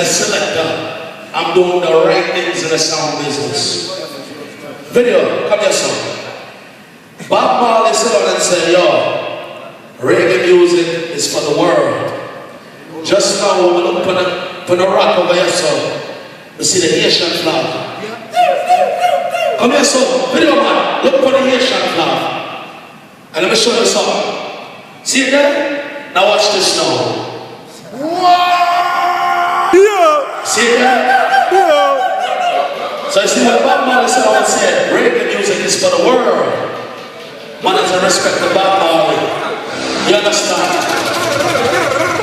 a selector, I'm doing the right things in the sound business. Video, come here, son. Bob Marley sit down and say, yo, reggae music is for the world. Just now, when we look for the rock over here, son, we see the Haitian flag. Come here, son. Video, man. Look for the Haitian flag. And let me show you something. See it there? Now watch this now. Yeah. See it there? Yeah. So you see what Bob Marley said, I said, reggae music is for the world. Man has a respect for Bob Marley. You understand?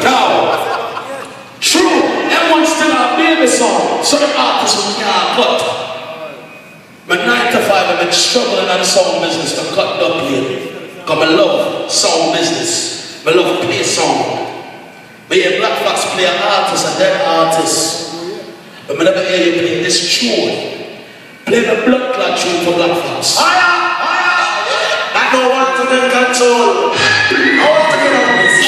Now, true, everyone still a baby song. Certain artists who can't cut. But 9 to 5 I've been struggling in the sound business to cut up here. Because I love sound business. I love play song. But yeah, BlackFoxx play an artist, a dead artist. But I never hear you play this tune. Play the blood clot tune for BlackFoxx. I don't want to be control. I want to get on this.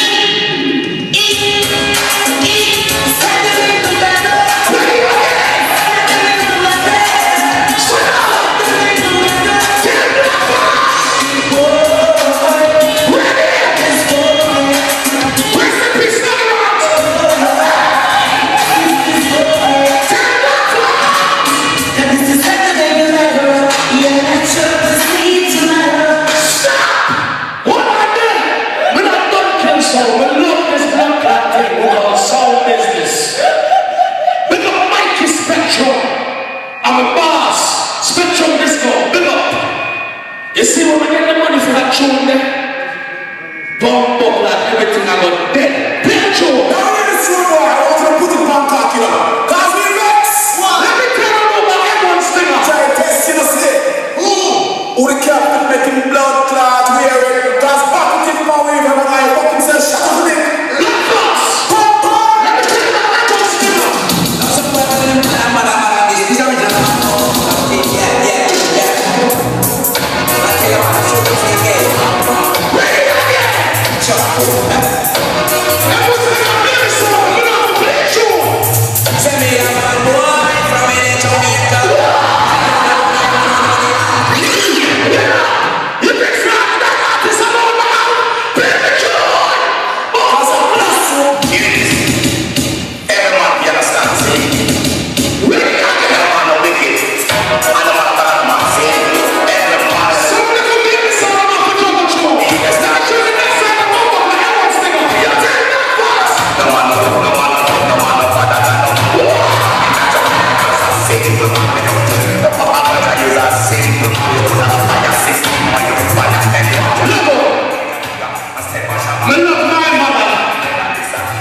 You see when we get the money for that tune there? Bomb up like everything I got dead. Play the tune. Now we're in the tune, boy. I want you to put it on talk, you know. Cause we vex. Let me tell you about everyone's Stinga. Try to test you, say. Who the captain making blood clot wearing? Cause fucking tip my wave and I fucking say shut up with it. BlackFoxx. Let me tell you about everyone's Stinga. That's a problem. These are original. Yeah.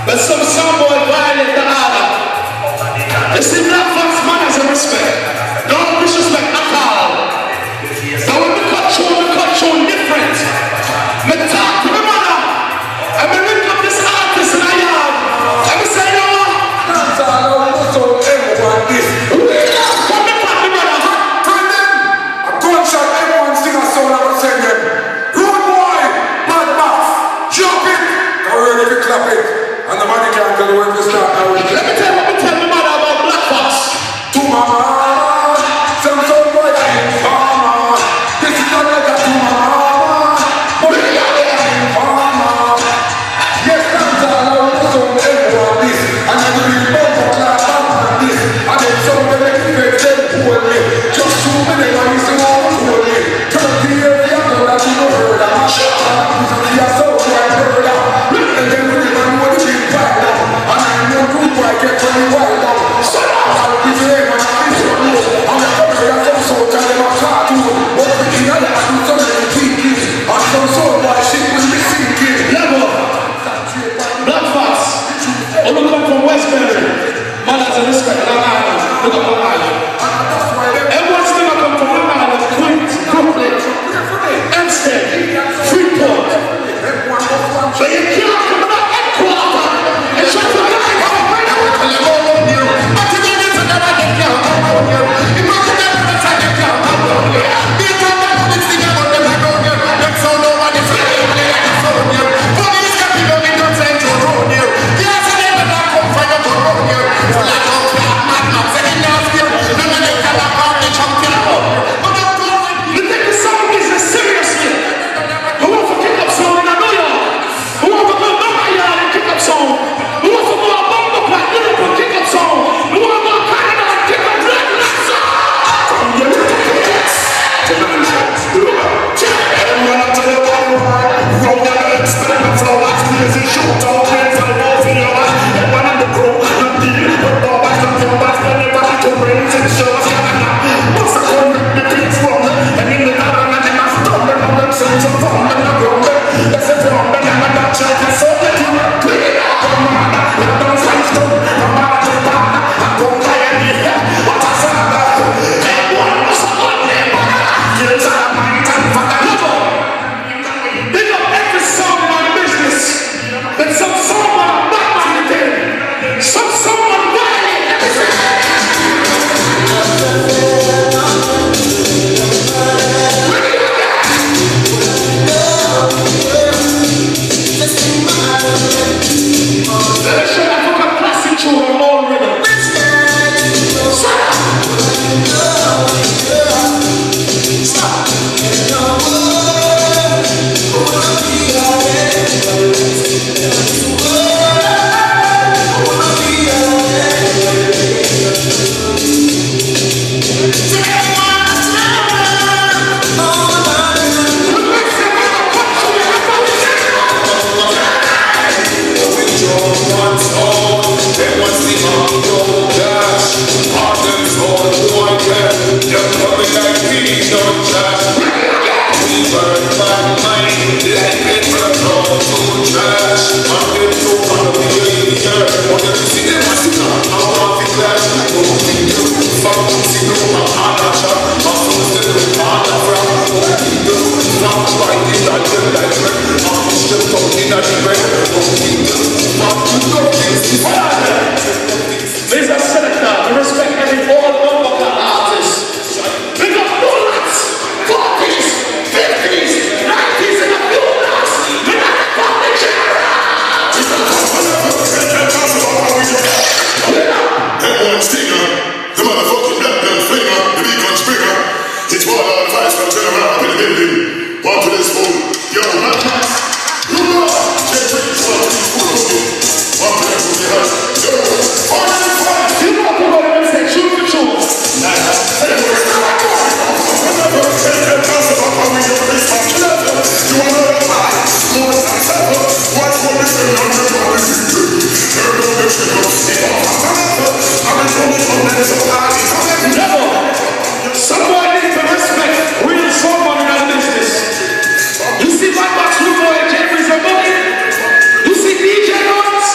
But some boy violate the order. You see, BlackFoxx man has a respect. Don't disrespect at all. So when we cut through different. Me talk to the mother. And we link up this artist in a yard. And we say, yo, that's all I want to everyone this. Come me back the mother. Tell them. A gunshot, everyone sing a song I was saying them. Road boy, Mad Max, jump it. Go ready to clap it. And the money can't tell you when to start now. Let me tell you what we tell the mother about BlackFoxx. To mama, some soul boy and mama. This is not like a to mama. But we got it and mama. Yes, that's all I want to show everyone this. And I do the bumper class and this. And then some of them make it very poor me. Just 2 minutes and you see all the poor me. 30 years younger that you don't heard of. Shut up. You are so quite heard of. And then we remember what you and I know group I get when you wild out. Shut up! I'll be there when I'm in your room. I'm a country of some sort, tell them I'm cartoon. But we can have to do something to keep you. And some sort of shit will be sinking. Level! BlackFoxx! Oh, look up from Westbury. Man has a respect, Long Island. Look up Long Island. Everyone's still come from Long Island, Queens, Brooklyn, Hempstead, Freeport. So you can't come to the headquarters. It's just like I own rhythm. There's a selector to respect every old number artist. Big up bullets, 40s, 50s, 90s, and a few blocks. Big up the public Everyone's Stinga, the motherfucking black flinger, the big gun springer. It's all out of ice, turn around up in the building. One to this fool, yo, BlackFoxx. Someone needs to respect real someone in our business. You see BlackFoxx, you boy, Jeffrey's a boogie. You see DJ Notes.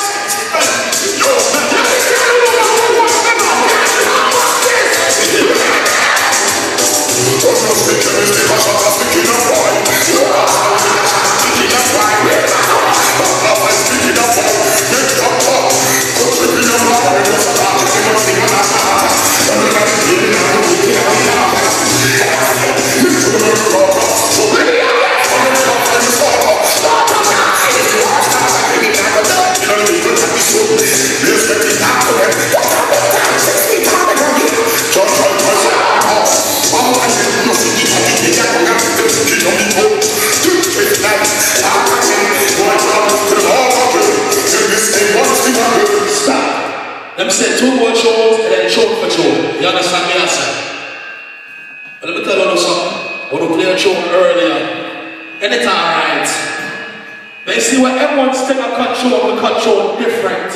Them said 2 more shows and then show for show. You understand me, I said? But let me tell you something. When we play a show earlier, and it's alright. They see what everyone's Stinga control, we control different.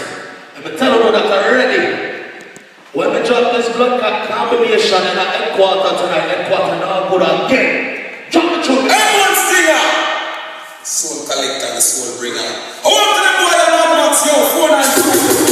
And we tell you that already. When we drop this blood clot combination in our headquarters tonight, headquarters now good again. Drop the truth. Everyone's Stinga! Soul collector, the soul bringer. Hold to the boy and not yo, 492.